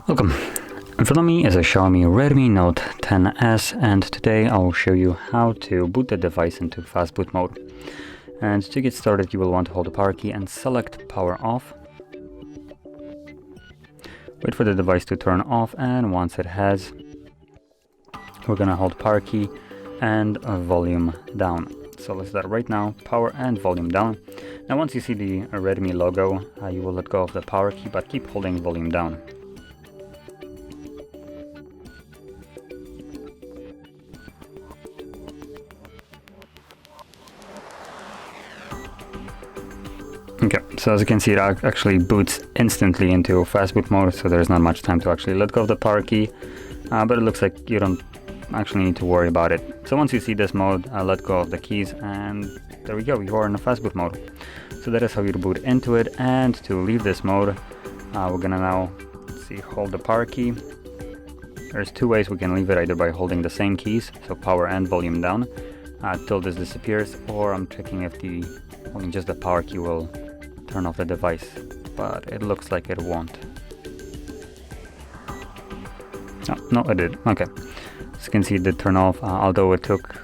Welcome. In front of me is a Xiaomi Redmi Note 10s, and today I'll show you how to boot the device into Fastboot mode. And to get started, you will want to hold the power key and select power off. Wait for the device to turn off, and once it has, we're gonna hold power key and volume down. So let's do that right now, power and volume down. Now once you see the Redmi logo, you will let go of the power key, but keep holding volume down. Okay, so as you can see, it actually boots instantly into Fastboot mode, so there's not much time to actually let go of the power key, but it looks like you don't actually need to worry about it. So once you see this mode, let go of the keys, and there we go, you are in a Fastboot mode. So that is how you boot into it, and to leave this mode, we're gonna now, hold the power key. There's two ways we can leave it, either by holding the same keys, so power and volume down, till this disappears, or I'm checking if holding just the power key will turn off the device, but it looks like it won't. Oh, no, it did. Okay, as you can see, it did turn off, although it took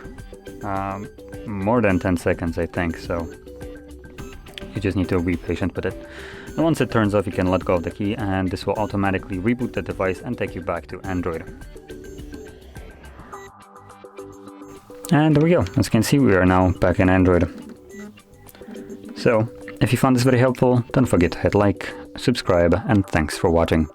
more than 10 seconds, I think, so you just need to be patient with it. And once it turns off, you can let go of the key, and this will automatically reboot the device and take you back to Android. And there we go. As you can see, we are now back in Android. So, if you found this very helpful, don't forget to hit like, subscribe, and thanks for watching.